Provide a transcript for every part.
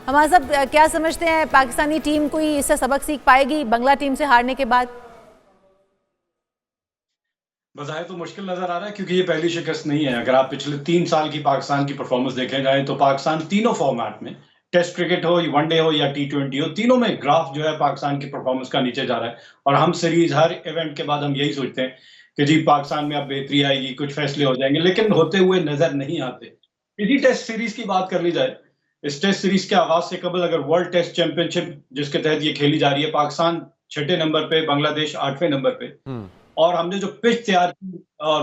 हमारे साहब क्या समझते हैं, पाकिस्तानी टीम कोई इससे सबक सीख पाएगी बांग्ला टीम से हारने के बाद? बज़ाहिर तो मुश्किल नजर आ रहा है क्योंकि ये पहली शिकस्त नहीं है। अगर आप पिछले 3 साल की पाकिस्तान की परफॉर्मेंस देखे जाए तो पाकिस्तान तीनों फॉर्मेट में, टेस्ट क्रिकेट हो, वनडे हो या T20 हो, तीनों में ग्राफ जो है पाकिस्तान की परफॉर्मेंस का नीचे जा रहा है। और हम सीरीज हर इवेंट के बाद हम यही सोचते हैं कि जी पाकिस्तान में अब बेहतरी आएगी, कुछ फैसले हो जाएंगे, लेकिन होते हुए नजर नहीं आते। इसी टेस्ट सीरीज की बात कर ली जाए, इस टेस्ट सीरीज के आगाज से कबल अगर वर्ल्ड टेस्ट चैंपियनशिप जिसके तहत ये खेली जा रही है, पाकिस्तान 6ठे नंबर पे, बांग्लादेश 8वें नंबर पे। और हमने जो पिच तैयार की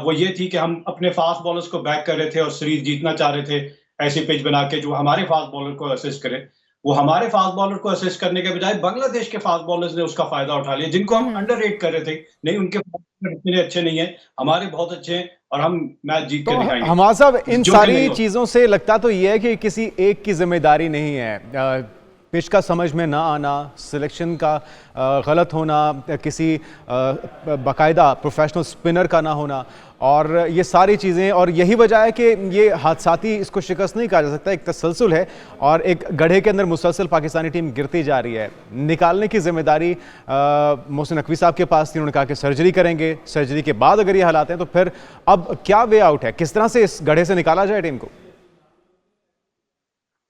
वो ये थी कि हम अपने फास्ट बॉलर्स को बैक कर रहे थे और सीरीज जीतना चाह रहे थे, ऐसी पिच बना के जो हमारे फास्ट बॉलर को असिस्ट करे। वो हमारे फास्ट बॉलर को असिस्ट करने के बजाय बांग्लादेश के फास्ट बॉलर्स ने उसका फायदा उठा लिया, जिनको हम अंडररेट कर रहे थे। नहीं, उनके फास्ट बॉलर इतने अच्छे नहीं है, हमारे बहुत अच्छे हैं और हम मैच जीत तो के दिखाएंगे। हमारा साहब, इन जो सारी चीजों से लगता तो ये है कि किसी एक की जिम्मेदारी नहीं है। पिच का समझ में ना आना, सिलेक्शन का गलत होना, किसी बाकायदा प्रोफेशनल स्पिनर का ना होना, और ये सारी चीज़ें, और यही वजह है कि ये हादसाती इसको शिकस्त नहीं कहा जा सकता, एक तसलसल है और एक गड्ढे के अंदर मुसलसल पाकिस्तानी टीम गिरती जा रही है। निकालने की जिम्मेदारी मोहसिन नकवी साहब के पास थी। उन्होंने कहा कि सर्जरी करेंगे, सर्जरी के बाद अगर ये हालात हैं तो फिर अब क्या वे आउट है, किस तरह से इस गड्ढे से निकाला जाए टीम को?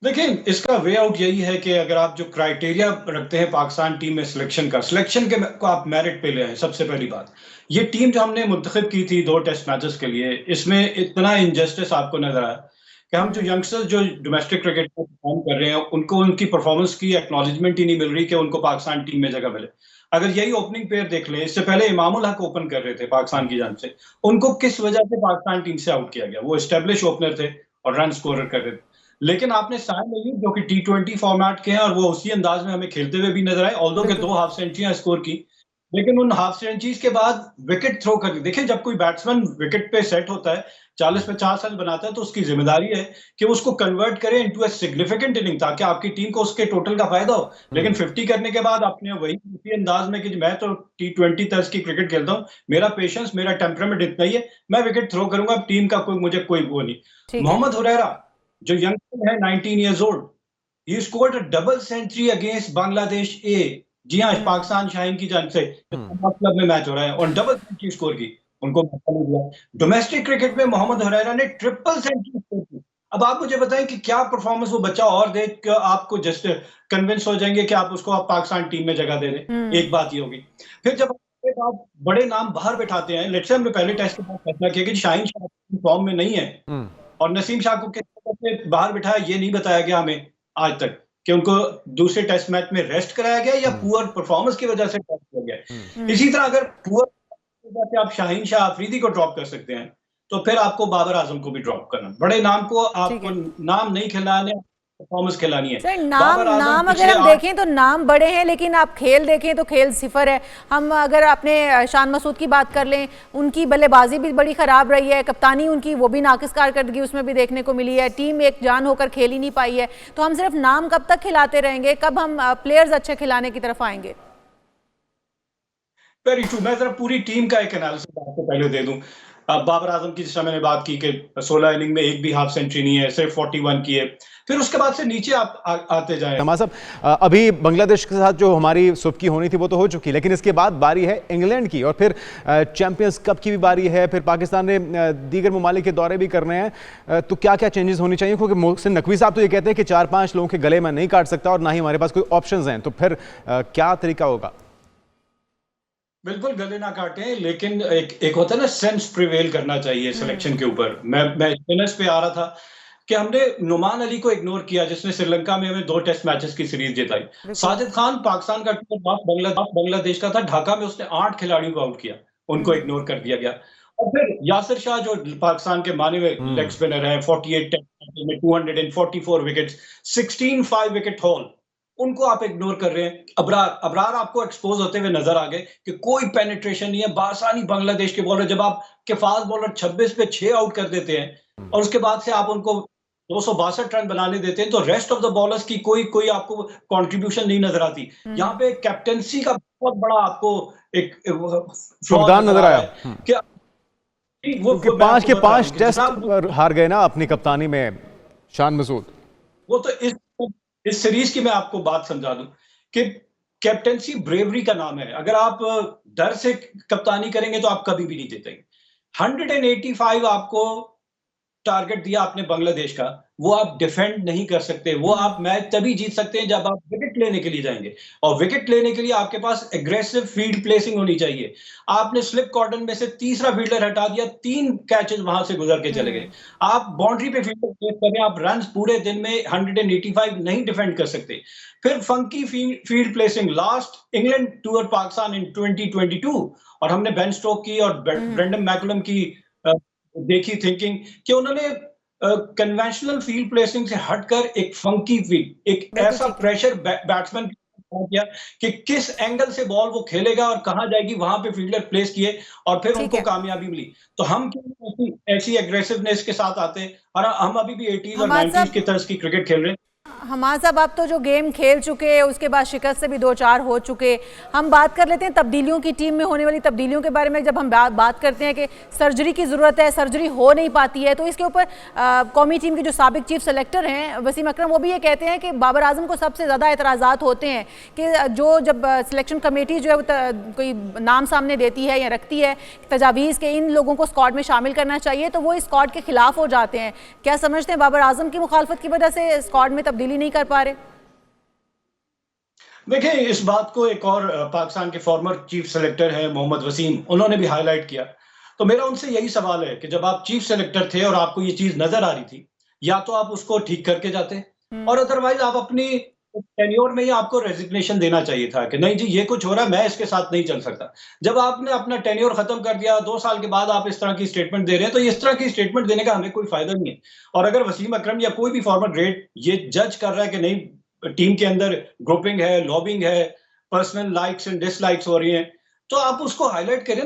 देखिए, इसका वे आउट यही है कि अगर आप जो क्राइटेरिया रखते हैं पाकिस्तान टीम में सिलेक्शन के को आप मेरिट पे ले आए। सबसे पहली बात, ये टीम जो हमने मुंतखब की थी 2 टेस्ट मैचेस के लिए, इसमें इतना इनजस्टिस आपको नजर आया कि हम जो यंगस्टर्स जो डोमेस्टिक क्रिकेट में परफॉर्म कर रहे हैं, उनको उनकी परफॉर्मेंस की एक्नॉलेजमेंट ही नहीं मिल रही कि उनको पाकिस्तान टीम में जगह मिले। अगर यही ओपनिंग पेयर देख लें, इससे पहले इमामुल हक ओपन कर रहे थे पाकिस्तान की जानिब से, उनको किस वजह से पाकिस्तान टीम से आउट किया गया? वो एस्टेब्लिश ओपनर थे और रन स्कोरर कर रहे थे। लेकिन आपने साइम अयूब जो कि T20 फॉर्मेट के हैं और वो उसी अंदाज में हमें खेलते हुए भी नजर आए, ऑल्दो के 2 हाफ सेंचुरियां स्कोर की, लेकिन उन हाफ सेंचुरीज के बाद विकेट थ्रो कर दी। देखिए, जब कोई बैट्समैन विकेट पे सेट होता है, 40-50 रन बनाता है, तो उसकी जिम्मेदारी है कि वो उसको कन्वर्ट करे इनटू अ सिग्निफिकेंट इनिंग, ताकि आपकी टीम को उसके टोटल का फायदा हो। लेकिन 50 करने के बाद आपने वही उसी अंदाज में कि मैं तो T20 तर्ज की क्रिकेट खेलता हूँ, मेरा पेशेंस, मेरा टेम्परामेंट इतना ही है, मैं विकेट थ्रो करूंगा, टीम का मुझे कोई वो नहीं। मोहम्मद हुरैरा जो यंगस्टर है 19 years old, he scored a double century against Bangladesh A. जी हाँ, पाकिस्तान शाहीन की जानिब से क्लब में मैच हो रहा है और डबल सेंचुरी स्कोर की, उनको मौका नहीं दिया। डोमेस्टिक क्रिकेट में मोहम्मद हुरैरा ने ट्रिपल सेंचुरी स्कोर की। अब आप मुझे बताएं कि क्या परफॉर्मेंस वो बच्चा और देख कर आपको जस्ट कन्विंस हो जाएंगे कि आप उसको पाकिस्तान टीम में जगह दे दें? एक बात ये होगी। फिर जब आप बड़े नाम बाहर बैठाते हैं, लेट्स से हमने पहले टेस्ट के बाद फैसला किया कि शाहीन शाह फॉर्म में नहीं है और नसीम शाह को किस तरह से बाहर बिठाया, ये नहीं बताया गया हमें आज तक कि उनको दूसरे टेस्ट मैच में रेस्ट कराया गया या पुअर परफॉर्मेंस की वजह से ड्रॉप किया गया। इसी तरह अगर पुअर वजह से आप शाहीन शाह अफरीदी को ड्रॉप कर सकते हैं, तो फिर आपको बाबर आजम को भी ड्रॉप करना। बड़े नाम को आपको नाम नहीं खिलाने, परफॉर्मेंस खिलानी है। सर, नाम अगर हम देखें तो नाम बड़े हैं, लेकिन आप खेल देखें तो खेल सिफर है। हम अगर अपने शान मसूद की बात कर लें, उनकी बल्लेबाजी भी बड़ी खराब रही है, कप्तानी उनकी वो भी नाकिस कारकर्दगी उसमें भी देखने को मिली है, टीम एक जान होकर खेल ही नहीं पाई है। तो हम सिर्फ नाम कब तक खिलाते रहेंगे, कब हम प्लेयर्स अच्छे खिलाने की तरफ आएंगे? Very true. मैं जरा पूरी टीम का एक एनालिसिस आपको पहले दे दूं। बाबर आजम की, जिस मैंने बात की कि 16 इनिंग में एक भी हाफ सेंचुरी नहीं है, सिर्फ 41 की है। फिर उसके बाद से नीचे आप आते जाएं। हमारा साहब, अभी बांग्लादेश के साथ जो हमारी सुबह होनी थी वो तो हो चुकी, लेकिन इसके बाद बारी है इंग्लैंड की, और फिर चैंपियंस कप की भी बारी है। फिर पाकिस्तान ने दीगर ममालिक के दौरे भी करने हैं, तो क्या क्या चेंजेस होनी चाहिए? क्योंकि मोहसिन नकवी साहब तो ये कहते हैं कि 4-5 लोगों के गले में नहीं काट सकता और ना ही हमारे पास कोई ऑप्शंस हैं, तो फिर क्या तरीका होगा? बिल्कुल गले ना काटें, लेकिन एक होता है ना, सेंस प्रिवेल करना चाहिए सिलेक्शन के ऊपर। मैं स्पिनर्स पे आ रहा था कि हमने नुमान अली को इग्नोर किया, जिसने श्रीलंका में हमें 2 टेस्ट मैचेस की सीरीज जिताई। साजिद खान पाकिस्तान का बांग्लादेश का था, ढाका में उसने 8 खिलाड़ियों को आउट किया, उनको इग्नोर कर दिया गया। और फिर यासिर शाह जो पाकिस्तान के माने हुए लेग स्पिनर है, 48 टेस्ट में 244 विकेट्स, 16 5 विकेट हॉल, उनको आप इग्नोर कर रहे हैं। अबरार आपको एक्सपोज होते हुए नजर आ गए कि कोई पेनिट्रेशन नहीं है, बासानी बांग्लादेश के बॉलर, जब आप के फास्ट बॉलर 26 पे 6 आउट कर देते हैं और उसके बाद से आप उनको 262 रन बनाने देते हैं, तो रेस्ट ऑफ द बॉलर्स की कोई आपको कंट्रीब्यूशन नहीं नजर आती। यहाँ पे कैप्टेंसी का बहुत बड़ा आपको एक योगदान नजर आया कि वो 5 के 5 टेस्ट हार गए ना अपनी कप्तानी में शान मसूद। वो तो इस इस सीरीज की मैं आपको बात समझा दूं कि कैप्टेंसी ब्रेवरी का नाम है। अगर आप डर से कप्तानी करेंगे तो आप कभी भी नहीं जीतेंगे। 185 आपको टारगेट दिया आपने बांग्लादेश का, वो आप डिफेंड नहीं कर सकते। वो आप मैच तभी जीत सकते हैं जब आप विकेट लेने के लिए जाएंगे, और विकेट लेने के लिए आपके पास एग्रेसिव फील्ड प्लेसिंग होनी चाहिए। आपने स्लिप कॉर्डन में से तीसरा फील्डर हटा दिया, 3 कैचेस वहां से गुजर के चले गए। आप बाउंड्री पे फील्डर प्लेस कर रहे हैं, आप रन पूरे दिन में 185 नहीं डिफेंड कर सकते। फिर funky field placing, last England tour Pakistan in 2022, और हमने बेन स्टोक की और ब्रेंडन मैकुलम की देखी थिंकिंग कि उन्होंने कन्वेंशनल फील्ड प्लेसिंग से हटकर एक फंकी फील्ड, एक बिल्कुल ऐसा ठीक है। प्रेशर बैट्समैन किया कि किस एंगल से बॉल वो खेलेगा और कहां जाएगी, वहां पे फील्डर प्लेस किए और फिर ठीक उनको है। कामयाबी मिली। तो हम क्यों ऐसी एग्रेसिवनेस के साथ आते, और हम अभी भी 80s और हमाद 90s साहब, की तर्ज की क्रिकेट खेल रहे हैं। हमाद साहब, आप तो जो गेम खेल चुके हैं उसके बाद शिकस्त से भी 2-4 हो चुके। हम बात कर लेते हैं तब्दीलियों की, टीम में होने वाली तब्दीलियों के बारे में। जब हम बात करते हैं कि सर्जरी की ज़रूरत है, सर्जरी हो नहीं पाती है, तो इसके ऊपर कौमी टीम के जो साबिक चीफ सेलेक्टर हैं वसीम अकरम, वो भी ये कहते हैं कि बाबर आजम को सबसे ज़्यादा एतराज़ात होते हैं कि जब सिलेक्शन कमेटी जो है वो कोई नाम सामने देती है या रखती है तजावीज़ के इन लोगों को स्क्वाड में शामिल करना चाहिए, तो वो इस स्क्वाड के खिलाफ हो जाते हैं। क्या समझते हैं बाबर आजम की मुखालफत की वजह से स्क्वाड में तब्दीली नहीं कर पा रहे? देखिए, इस बात को एक और पाकिस्तान के फॉर्मर चीफ सेलेक्टर हैं मोहम्मद वसीम, उन्होंने भी हाईलाइट किया। तो मेरा उनसे यही सवाल है कि जब आप चीफ सेलेक्टर थे और आपको ये चीज नजर आ रही थी, या तो आप उसको ठीक करके जाते, और अदरवाइज आप अपनी टेन्योर में ही आपको रेजिग्नेशन देना चाहिए था कि नहीं जी, ये कुछ हो रहा है, मैं इसके साथ नहीं चल सकता। जब आपने अपना टेन्योर खत्म कर दिया, 2 साल के बाद आप इस तरह की स्टेटमेंट दे रहे हैं, तो इस तरह की स्टेटमेंट देने का हमें कोई फायदा नहीं है। और अगर वसीम अकरम या कोई भी फॉर्मर ग्रेड ये जज कर रहा है कि नहीं, टीम के अंदर ग्रुपिंग है, लॉबिंग है, पर्सनल लाइक्स एंड डिसलाइक्स हो रही हैं, तो आप उसको हाईलाइट करें ना।